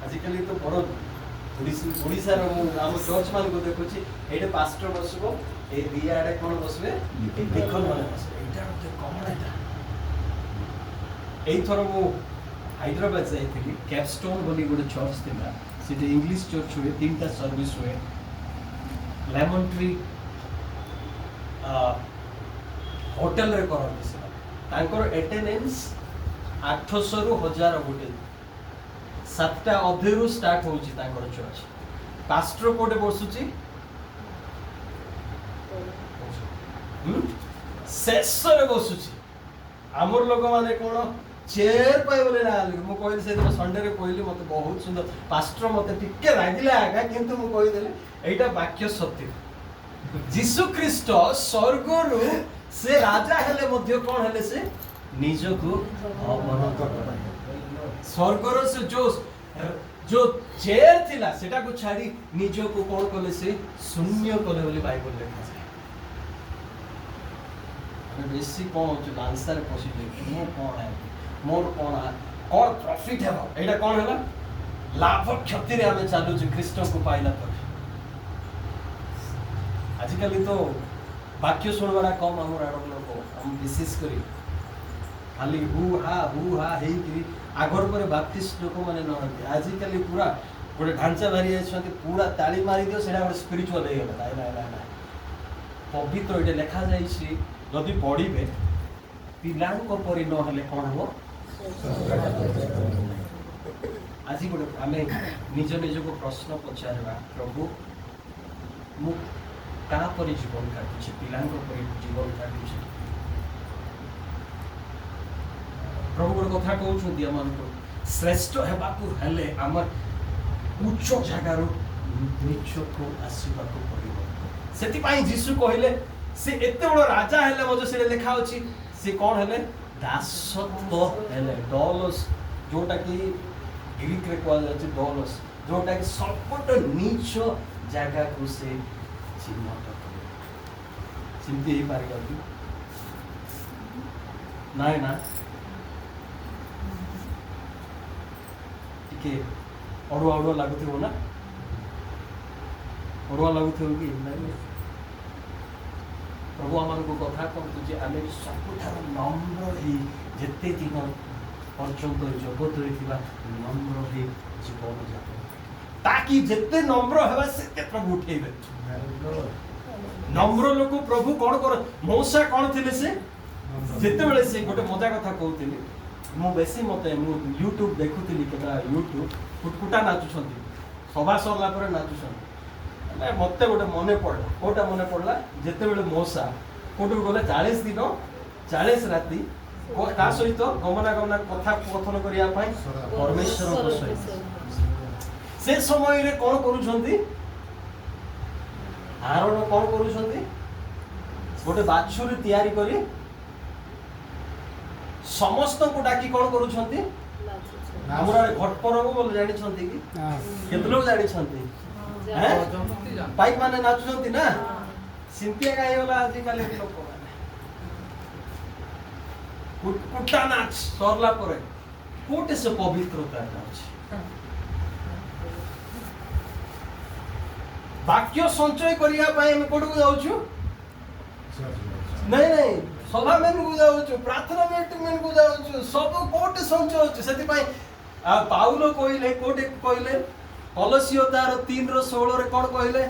आजिकल तो बड़ ओडिशार आम चर्च मान को देखुची एटे पास्टर बसबो ए दिया आडे कोन बसबे देखन माने बसबे एटा मते कमन एटा एई थरो मु हैदराबाद जाइथिली कैपस्टोन बोली गोटे चर्च थिला सेटे इंग्लिश चर्च हुए तीनटा सर्विस हुए लेमन ट्री होटल रे करନ୍ତି से तांकर अटेंडेंस 800 रु 1000 गोटे 7टा अधेरु स्टार्ट होउची तांकर चर्च पास्टर कोटे बसुची शेषरे बसुची आमर लोक माने कोन चेयर पाइ बोले ना मु कहली से दिन संडे रे कहली मते बहुत सुंदर पास्टर मते टिके लागिला आगा किंतु मु कहि देले एटा वाक्य सत्य यीशु ख्रीष्ट स्वर्गरु से राजा हेले मध्य कोन हेले से निजको अवनत करे स्वर्गर से जो चेयर थिला सेटा को छाड़ी निजो को कोन कले से शून्य कले बोली बाइबल लिखा है अरे बेसी कोन हो आंसर पॉसिबल मो कोन है मोर कोन और प्रॉफिट है एटा कोन हैला लाभ क्षति रे हमें चालू जे कृष्ण को पाइला पर आजिकल तो वाक्य सुनवाड़ा कम हमर आडक लोक हम विशेष करी खाली हु हा हे कि आगर पर बाप्टिस्ट लोक माने न आजिकल पूरा गोटे ढांचा मारी जाइछन्ति पूरा ताली मारी दियो सेडा गोटे स्पिरिचुअल हे गेला ना पवित्र एटे लिखा जाइछि जदि पढिबे पिलांको परि न हेले कोन हो आज गोटे आमे निज को प्रश्न पचारवा प्रभु मु का परि जीवन काटुछि पिलांको परि जीवन काटुछि प्रभु गोटे कथा कहउछु दिया मान को श्रेष्ठ हेबाकू हेले हमर उच्च जगार नीच को आसीबा को पड़िबो सेति पई यीशु कहिले से एते बड़ राजा हेले मजे से लिखा अछि से कोन हेले दासत्व हेले डॉलस जोटा कि ग्रीक रे कहल अछि डॉलस जोटा कि सबट नीच जगह को से चिन्हत करे चिंती ही पारि गलती नाय ना के अड़ुआ लगुथिबो ना अड़ुआ लगुथिबो कि नहीं प्रभु आम को कथा कहतु जे आमे सबुठार नम्र ही जेते दिन पर्यंत जगत रे थिबा नम्र ही जीवन जापन ताकि जेते नम्र हेबा सेते प्रभु उठेबे नम्र लोक प्रभु कोन कर मौसा कोन थिले से जेते बेले से गोटे मजा कथा कहउतिली मु बेसी मते मु यूट्यूब देखुतिली केता यूट्यूब कुटकुटा नाचुछंती सभा सरला पर नाचुछंती मैं मते गोटे मने पड़ला कोटा मने पड़ला जेते बेले मौसा कोटु गले 40 दिन 40 राती का सहित गमना कथा कथन करिया पई परमेश्वर को सहित से समय रे कोन करूछंती आरोन कोन करूछंती गोटे बाछुरी तयारी करी समस्त को डाकी कोन करूछंती हमरा घट परब बोल जानि छंती कि केते लोग जानि छंती हैं पाइक माने नाचुछंती ना सिंपिया गाय वाला आज काले लोक माने कुटा नाच सरला परे कोटे से पवित्रता अछि वाक्य संचय करिया पाए हम कोड को जाउछु नहीं सभा में को जाउछु प्रार्थना मीटिंग को जाउछु सब कोटे संचय होछु सेति पाए पाउलो कहिले कोटे कहिले कलसियो तार 3:16 रे कोन कहिले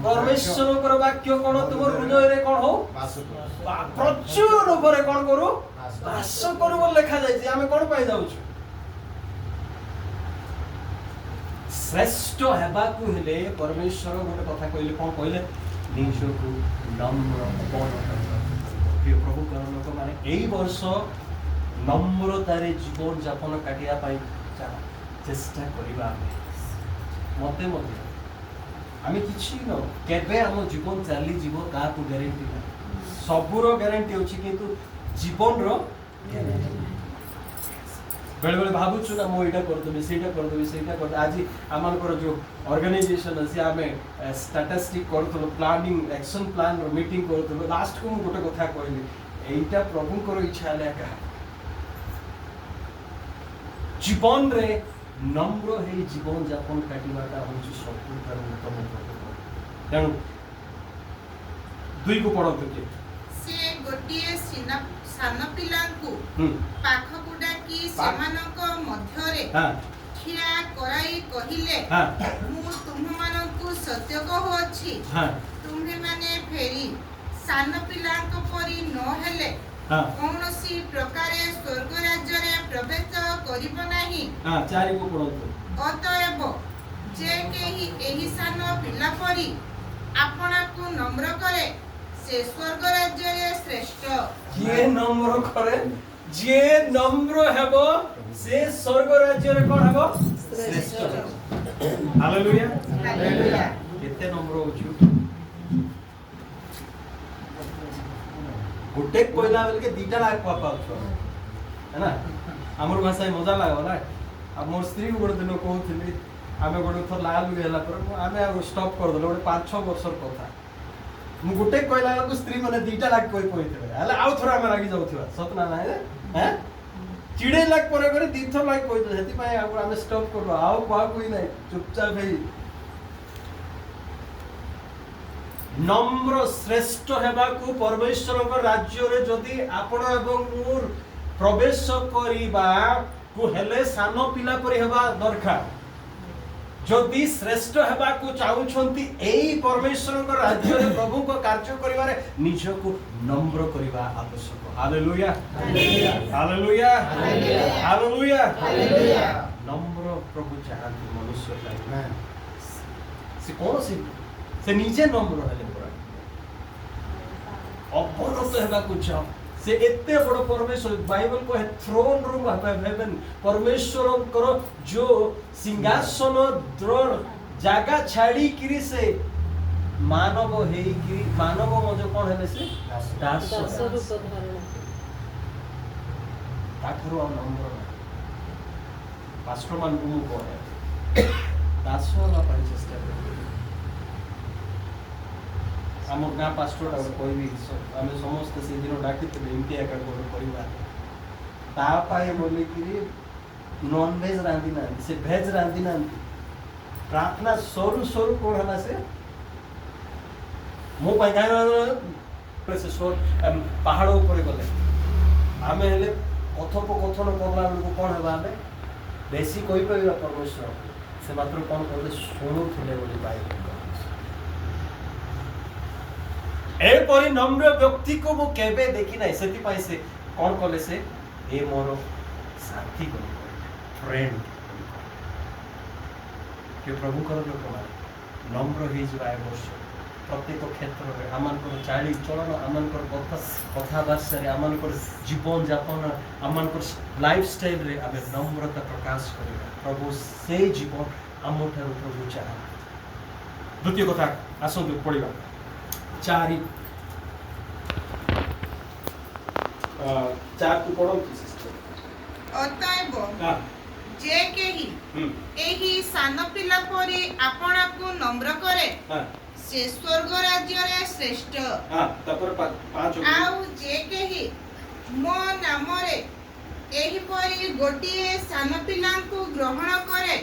परमेश्वर कर वाक्य कोन तुमर हृदय रे कोन हो प्रचुर ऊपर कोन करू वास करू बोल लिखा जाय जे हमें कोन पाई जाउछु श्रेष्ठ हेबाकू हेले परमेश्वर गोटे कथा कहिले कोन कहिले निजको नम्र प्रिय प्रभु कर लोक माने एई वर्ष नम्रतारे जीवन यापन काटिया पाई चेष्टा करिबा मते आमे किछि न केबे हम जीवन चाली जीव का को ग्यारंटी ना सबुरो ग्यारंटी होछि किंतु जीवन रो बेले बेले भाबुछु ना मो एटा करदबे सेटा कर आज आमानकर जो ऑर्गेनाइजेशन अछि आमे स्टैटिस्टिक करथलो प्लानिंग एक्शन प्लान रो मीटिंग करथलो लास्ट को गोटे कथा कहली एटा प्रभु को इच्छा ले का जीवन रे ନମ୍ର ହେଇ ଜୀବନ ଯାପନ କାଟିବାଟା ହେଉଛି ସବୁଠାରୁ ଉତ୍ତମ ପ୍ରକୃତ। ତେଣୁ 2 କୁ ପଢ଼ନ୍ତୁ କିଏ? ସେ ଗୋଟିଏ ସାନ ପିଲାଙ୍କୁ ପାଖକୁ ଡାକି ସେମାନଙ୍କ ମଧ୍ୟରେ ଠିଆ କରାଇ କହିଲେ, ମୁଁ ତୁମମାନଙ୍କୁ ସତ୍ୟ କହୁଅଛି, ତୁମ୍ଭେମାନେ ଫେରି ସାନ ପିଲାଙ୍କ ପରି ନ ହେଲେ କୌଣସି ପ୍ରକାରେ ସ୍ୱର୍ଗ ରାଜ୍ୟରେ ପ୍ରବେଶ କରିବ ନାହିଁ। 4 କୁ ପଢ଼ନ୍ତୁ। ଅତଏବ ଯେ କେହି ଏହି ସାନ ପିଲା ପରି ଆପଣାକୁ ନମ୍ର କରେ ସେ ସ୍ୱର୍ଗ ରାଜ୍ୟରେ ଶ୍ରେଷ୍ଠ। ଯିଏ ନମ୍ର କରେ, ଯିଏ ନମ୍ର ହେବ ସେ ସ୍ୱର୍ଗ ରାଜ୍ୟରେ କ'ଣ ହେବ? ଶ୍ରେଷ୍ଠ। Hallelujah hallelujah. କେତେ ନମ୍ର ହଉଛୁ? गोटे कहला बेल के 2टा लाख पापा है ना। हमर भाषा मजा लागो ना। अब मोर स्त्री गोटे दिन कहूली आम गोटे थर लाल होला पर आम स्टॉप कर दल गोटे 5-6 वर्ष कथा मु गोटे कहला बेल स्त्री मैंने 2टा लाख कही कहते आउ थोड़ा आम रागी जाऊा सत ना ना है चिड़े लाख पर 2 थर लाख कहते से आम स्टॉप कर आउ क्या कोई ना चुपचाप है नम्र श्रेष्ठ हेबाकू परमेश्वर राज्य रे जदि आपण एवं मोर प्रवेश करिबा को हेले सानो पिला परि हेबा दरकार। जदि श्रेष्ठ हेबाकू चाहुछंती एई परमेश्वर राज्य रे प्रभु को कार्य करिवारे निजको नम्र करिबा आवश्यक। Hallelujah hallelujah hallelujah hallelujah. नम्र प्रभु चाहती मनुष्य का से कौन से निजे नम्र हेले पुरा अपनत हेबाकू चाह से एते बड़ परमेश्वर बाइबल को है थ्रोन रूम ऑफ हेवन परमेश्वर करो जो सिंहासन द्रोण जागा छाड़ी किरी से मानव हेई कि मानव मजे कोन हेले से दास रूप धारण ताठरो नम्र पास्टर मान को को है दास वाला परिचय आम गाँ पास्टर कहबी आम समस्त से दिन डाकी एमती एका गोटे परिवार बोलिकी नॉन वेज रांधि ना से भेज रांधि ना प्रार्थना सरू सरू कौन है से मो पहाड़ ऊपर गले आम हेले कथोपकथन करला बेलू कौन है आम बेसी कही पार परमेश्वर से मात्र कौन कहते शुणुले बोली बाइबल एपरी नम्र व्यक्ति को मु केबे देखि नै सेति पाइ से कोन कले से ए मोर साथी को फ्रेंड के प्रभु कर लोक मान नम्र हे जबा आवश्यक प्रत्येक क्षेत्र रे आमान को चाली चलन आमान को कथा भाषा रे आमान को जीवन यापन आमान को लाइफस्टाइल रे आबे नम्रता प्रकाश करिबा प्रभु से जीवन आमठारु प्रभु चाह। द्वितीय कथा आसंतु पढिबा 4 को पढ़ो सिस्टर। अतएव जे केही एही सान पिला परी आपणा को नम्र करे से स्वर्ग राज्य रे श्रेष्ठ। तपर 5 आउ जे केही मो नाम रे एही परी गोटिए सान पिला को ग्रहण करे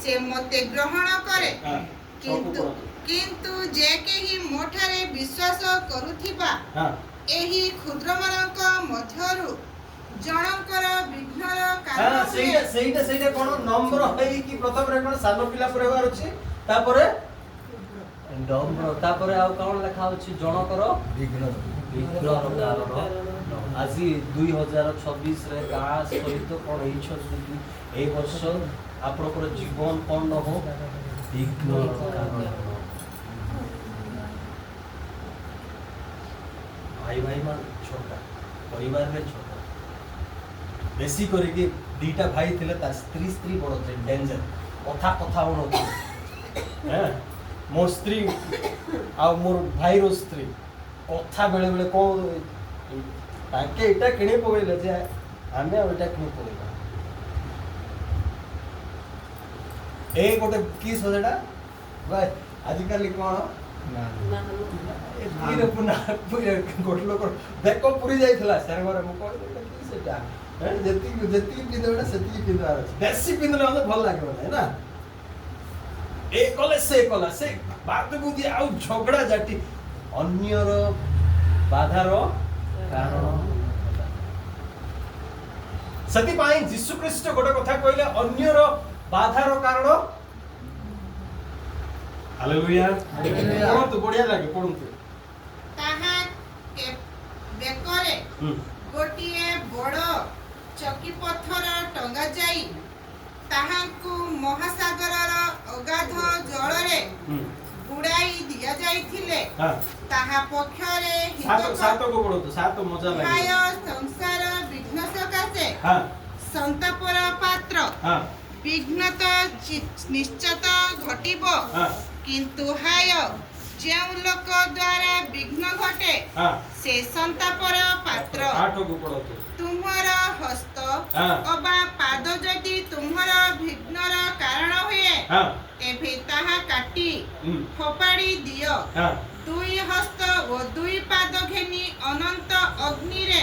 से मते ग्रहण करे। किंतु जे केही मोठारे विश्वास करूथिबा एही क्षुद्रमानक मध्यरु जनकर विघ्नर कारण सेइटा कोन नम्र हेई कि प्रथम रे कोन सानो पिला पर हेबार अछि तापरे नम्र तापरे आ कोन लेखा अछि जनकर विघ्नर कारण। आज 2026 रे का सहित कोन हेइ छ ए वर्ष आपनकर जीवन कोन हो विघ्नर कारण। भाई भाई मान छोटा परिवार में छोटा बेसी करके 2टा भाई थिले ता स्त्री बड़ डेंजर कथा कथा होनो हैं मोर स्त्री आ मोर भाई रो स्त्री कथा बेले बेले को ताके एटा किने पवेले जे हमें ओटा किने पवेला ए गोटे की सोडेटा भाई आजिकल कोन गोटे लोक बेक पुरी जाइला सर घर मु कहले कि सेटा ଯେତିକି ଯେତିକି ପିନ୍ଧିବାଟା ସେତିକି ପିନ୍ଧିବାର ଅଛି। ବେଶୀ ପିନ୍ଧିଲେ ମତେ ଭଲ ଲାଗିବ ନାହିଁ ନା। ଏ କଲେ ସେ କଲା ସେ ବାଦକୁ ଦିଏ ଆଉ ଝଗଡ଼ା ଜାଟି ଅନ୍ୟର ବାଧାର କାରଣ। ସେଥିପାଇଁ ଯୀଶୁ ଖ୍ରୀଷ୍ଟ ଗୋଟେ କଥା କହିଲେ ଅନ୍ୟର ବାଧାର କାରଣ। ହାଲେଲୁୟା। ପଢନ୍ତୁ ବଢିଆ ଲାଗେ ପଢନ୍ତୁ। ତାହା ବେକରେ ଗୋଟିଏ ବଡ଼ ଚକି ପଥର ଟଙ୍ଗାଯାଇ ତାହାଙ୍କୁ ମହାସାଗରର ଅଗାଧ ଜଳରେ ବୁଡ଼ାଇ ଦିଆଯାଇଥିଲେ। ତାହା ପକ୍ଷରେ ସଂସାର ବିଘ୍ନ ସକାଶେ ସନ୍ତାପର ପାତ୍ର। ବିଘ୍ନ ତ ନିଶ୍ଚିତ ଘଟିବ, କିନ୍ତୁ ହାୟ ଯେଉଁ ଲୋକ ଦ୍ୱାରା ବିଘ୍ନ ଘଟେ ସେ ସନ୍ତାପର ପାତ୍ର। ତୁମର ହସ୍ତ ଅବା ପାଦ ଯଦି ତୁମର ବିଘ୍ନର କାରଣ ହୁଏ, ତେବେ ତାହା କାଟି ଫୋପାଡ଼ି ଦିଅ। ଦୁଇ ହସ୍ତ ଓ ଦୁଇ ପାଦ ଘେନି ଅନନ୍ତ ଅଗ୍ନିରେ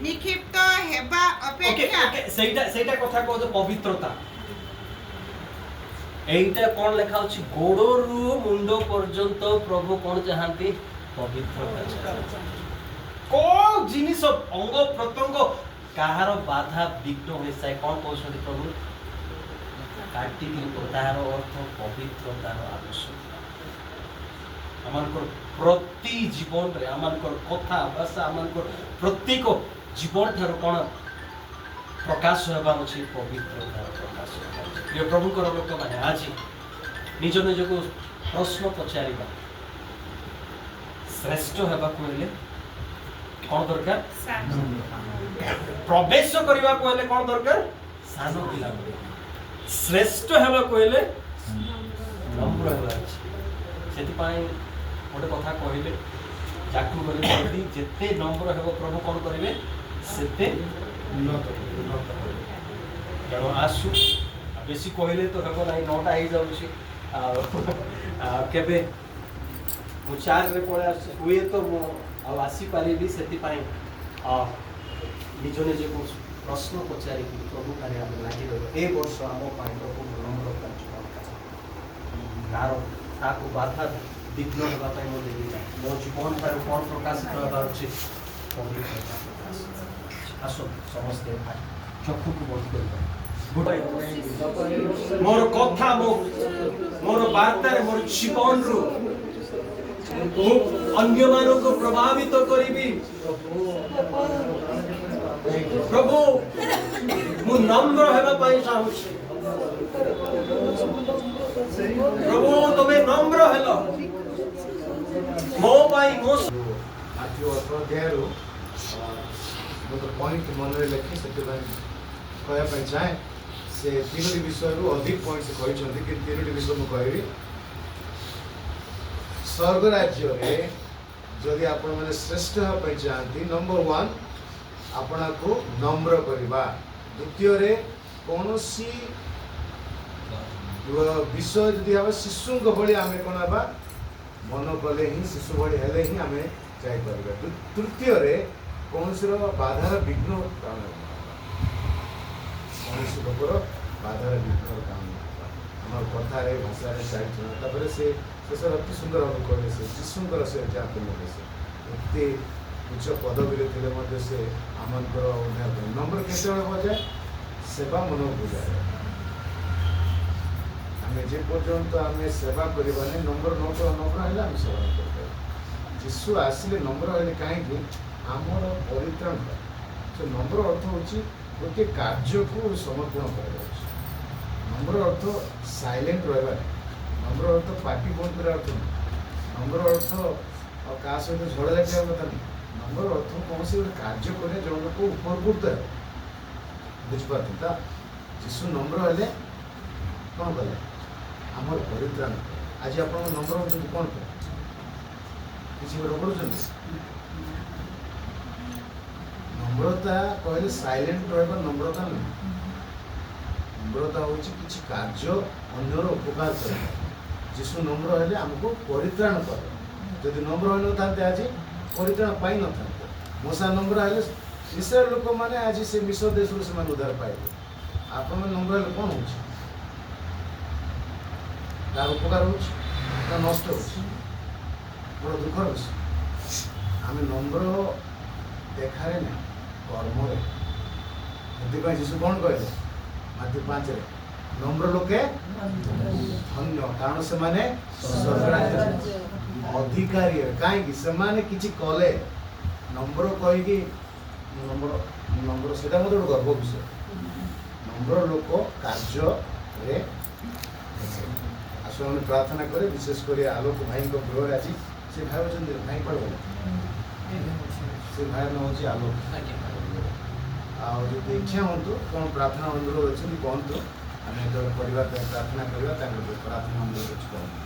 ନିକ୍ଷିପ୍ତ ହେବା ଅପେକ୍ଷା। ସେଇଟା କଥା କହୁଛ ପବିତ୍ରତା। এইটা কোন লেখা আছে? গোড়রু মুন্ড পর্যন্ত প্রভু কোন চাহান্তি? পবিত্রতা চাহান্তি। কোন জিনিস অঙ্গ প্রত্যঙ্গ কাহার বাধা বিঘ্ন হয়ে কোন কৌশলী প্রভু কাটি দিব। তার অর্থ পবিত্রতার আবশ্যকতা। আমানকর প্রতি জীবনরে আমানকর কথা ভাষা আমানকর প্রত্যেক জীবন ঠারু কোন প্রকাশ হবার আছে? পবিত্রতার প্রকাশ হবার আছে। প্রিয় প্রভুଙ୍କର ଲୋକମାନେ ଆଜି ନିଜ ନିଜକୁ ପ୍ରଶ୍ନ ପଚାରିବା, ଶ୍ରେଷ୍ଠ ହେବାକୁ ହେଲେ କଣ ଦରକାର? ପ୍ରବେଶ କରିବାକୁ ହେଲେ କଣ ଦରକାର? ସାନ ପିଲା ଭଳି। ଶ୍ରେଷ୍ଠ ହେବାକୁ ହେଲେ ନମ୍ର ହେବାର ଅଛି। ସେଥିପାଇଁ ଗୋଟେ କଥା କହିଲେ ଯାକୁ ଗଲେ ଯଦି ଯେତେ ନମ୍ର ହେବ ପ୍ରଭୁ କଣ କରିବେ? ସେତେ ଉନ୍ନତ କରିବେ। ତେଣୁ ଆସୁ ବେଶୀ କହିଲେ ତ ହେବ ନାହିଁ, 9ଟା ହେଇଯାଉଛି। ଆଉ କେବେ ମୁଁ 4ରେ ପଳେଇ ଆସୁଛି, ହୁଏ ତ ମୁଁ ଆଉ ଆସିପାରିବି। ସେଥିପାଇଁ ନିଜ ନିଜକୁ ପ୍ରଶ୍ନ ପଚାରିକି ପ୍ରଭୁ କାରେ ଆମେ ଲାଗିଦେବା। ଏ ବର୍ଷ ଆମ ପାଇଁ ପ୍ରଭୁ ନମ୍ରତା ତାକୁ ବାଧା ବିଘ୍ନ ହେବା ପାଇଁ ମୁଁ ଦେବିନା। ମୋ ଜୀବନ ଠାରୁ କ'ଣ ପ୍ରକାଶିତ ହେବାର ଅଛି? ପବିତ୍ରତା ପ୍ରକାଶିତ। ଆସ ସମସ୍ତେ ଚକ୍ଷୁକୁ ବନ୍ଦ କରିବା। ମୋର କଥା ମୋର ବାର୍ତ୍ତାରେ ମୋର ଜୀବନରୁ ମୁଁ ଅନ୍ୟମାନଙ୍କୁ ପ୍ରଭାବିତ କରିବି। ପ୍ରଭୁ ମୁଁ ନମ୍ର ହେବା ପାଇଁ ଚାହୁଁଛି। ପ୍ରଭୁ ତମେ ନମ୍ର ହେଲ ମୋ ପାଇଁ। ମାଥ୍ୟୁ 18 ଅଧ୍ୟାୟରୁ ଗୋଟେ ପଏଣ୍ଟ ମନରେ ଲେଖି ସେଥିପାଇଁ କହିବା ପାଇଁ ଚାହେଁ। ସେ 3ଟି ବିଷୟରୁ ଅଧିକ ପଏଣ୍ଟ ସେ କହିଛନ୍ତି, କିନ୍ତୁ 3ଟି ବିଷୟ ମୁଁ କହିବି। ସ୍ୱର୍ଗ ରାଜ୍ୟରେ ଯଦି ଆପଣମାନେ ଶ୍ରେଷ୍ଠ ହେବା ପାଇଁ ଚାହାନ୍ତି, ନମ୍ବର 1 ଆପଣଙ୍କୁ ନମ୍ର କରିବା। ଦ୍ୱିତୀୟରେ କୌଣସି ବିଷୟ ଯଦି ହେବା ଶିଶୁଙ୍କ ଭଳି ଆମେ କ'ଣ ହେବା? ମନ କଲେ ହିଁ ଶିଶୁ ଭଳି ହେଲେ ହିଁ ଆମେ ଯାଇପାରିବା। ତୃତୀୟରେ କୌଣସିର ବାଧାର ବିଘ୍ନ କାରଣ କୌଣସି ଲୋକର ବାଧାର ବିଘ୍ନର କାରଣ ଆମର କଥାରେ ଭାଷାରେ ଚାରିଚରଣ। ତାପରେ ସେ ଶେଷରେ ଅତି ସୁନ୍ଦର ଭାବେ କହିଲେ ସେ ଯୀଶୁଙ୍କର ସେ ଯାହା କହିଲେ ସେ ଏତେ ଉଚ୍ଚ ପଦବୀରେ ଥିଲେ ମଧ୍ୟ ସେ ଆମଙ୍କର ଉଦ୍ଧାର କଲେ। ନମ୍ବର କେତେବେଳେ ବଜାଏ? ସେବା ମନକୁ ବୁଝାଏ। ଆମେ ଯେ ପର୍ଯ୍ୟନ୍ତ ଆମେ ସେବା କରିବାନି, ନମ୍ର ହେଲେ ଆମେ ସେବା କରିପାରିବା। ଯୀଶୁ ଆସିଲେ ନମ୍ର ହେଲେ କାହିଁକି? ଆମର ପରିତ୍ରାଣ। ସେ ନମ୍ର ଅର୍ଥ ହେଉଛି ଗୋଟିଏ କାର୍ଯ୍ୟକୁ ସମର୍ପଣ କରାଯାଉଛି। ନମ୍ର ଅର୍ଥ ସାଇଲେଣ୍ଟ ରହିବା ନାହିଁ। ନମ୍ର ଅର୍ଥ ପାଟି ବନ୍ଦ କରିବା ଅର୍ଥ ନାହିଁ। ନମ୍ର ଅର୍ଥ କାହା ସହିତ ଝଗଡ଼ା ଝାଟିବା କଥା ନାହିଁ। ନମ୍ର ଅର୍ଥ କୌଣସି ଗୋଟେ କାର୍ଯ୍ୟ କଲେ ଜଣକୁ ଉପକୃତ ହେବ। ବୁଝିପାରୁଛନ୍ତି ତ? ଯୀଶୁ ନମ୍ର ହେଲେ କ'ଣ କଲେ? ଆମର ପରିତ୍ରାଣ। ଆଜି ଆପଣଙ୍କ ନମ୍ର ହେଉଛନ୍ତି କ'ଣ କଲେ? କିଛି ଗୋଟେ କରୁଛନ୍ତି? ନମ୍ରତା କହିଲେ ସାଇଲେଣ୍ଟ ରହିବା ନମ୍ରତା ନୁହେଁ। ନମ୍ରତା ହେଉଛି କିଛି କାର୍ଯ୍ୟ ଅନ୍ୟର ଉପକାର କରିବା। ଯୀଶୁ ନମ୍ର ହେଲେ ଆମକୁ ପରିତ୍ରାଣ କରେ। ଯଦି ନମ୍ର ହୋଇନଥାନ୍ତେ ଆଜି ପରିତ୍ରାଣ ପାଇନଥାନ୍ତେ। ମୂଷା ନମ୍ର ହେଲେ ଇସ୍ରାଏଲ ଲୋକମାନେ ଆଜି ସେ ମିଶ୍ର ଦେଶରୁ ସେମାନେ ଉଦ୍ଧାର ପାଇବେ। ଆପଣ ନମ୍ର ହେଲେ କ'ଣ ହେଉଛି? ତାର ଉପକାର ହେଉଛି ନା ନଷ୍ଟ ହେଉଛି? ବଡ଼ ଦୁଃଖର ବିଷୟ। ଆମେ ନମ୍ର ଦେଖାରେ ନା କର୍ମରେ। ସେଥିପାଇଁ ଯୀଶୁ କ'ଣ କହିଲେ ମାଥ୍ୟୁ 5ରେ? ନମ୍ର ଲୋକେ ଧନ୍ୟ, କାରଣ ସେମାନେ ଅଧିକାରୀ ହେବେ। କାହିଁକି? ସେମାନେ କିଛି କଲେ। ନମ୍ର କହିକି ନମ୍ର ସେଇଟା ମଧ୍ୟ ଗୋଟେ ଗର୍ବ ବିଷୟ। ନମ୍ର ଲୋକ କାର୍ଯ୍ୟରେ ଆସୁ ଆମେ ପ୍ରାର୍ଥନା କରି, ବିଶେଷ କରି ଆଲୋକ ଭାଇଙ୍କ ଗୃହରେ ଆଜି ସେ ଭାଇ ଅଛନ୍ତି। ଭାଇ କ'ଣ କହିଲେ? ସେ ଭାଇ ନାମ ହେଉଛି ଆଲୋକ। ଆଉ ଯଦି ଇଚ୍ଛା ହୁଅନ୍ତୁ କ'ଣ ପ୍ରାର୍ଥନା ଅନୁରୋଧ ଅଛନ୍ତି କୁହନ୍ତୁ, ଆମେ ଯେତେବେଳେ ପରିବାର ପାଇଁ ପ୍ରାର୍ଥନା କରିବା ତାଙ୍କର ପ୍ରାର୍ଥନା ଅନୁରୋଧ ଅଛି କୁହନ୍ତୁ।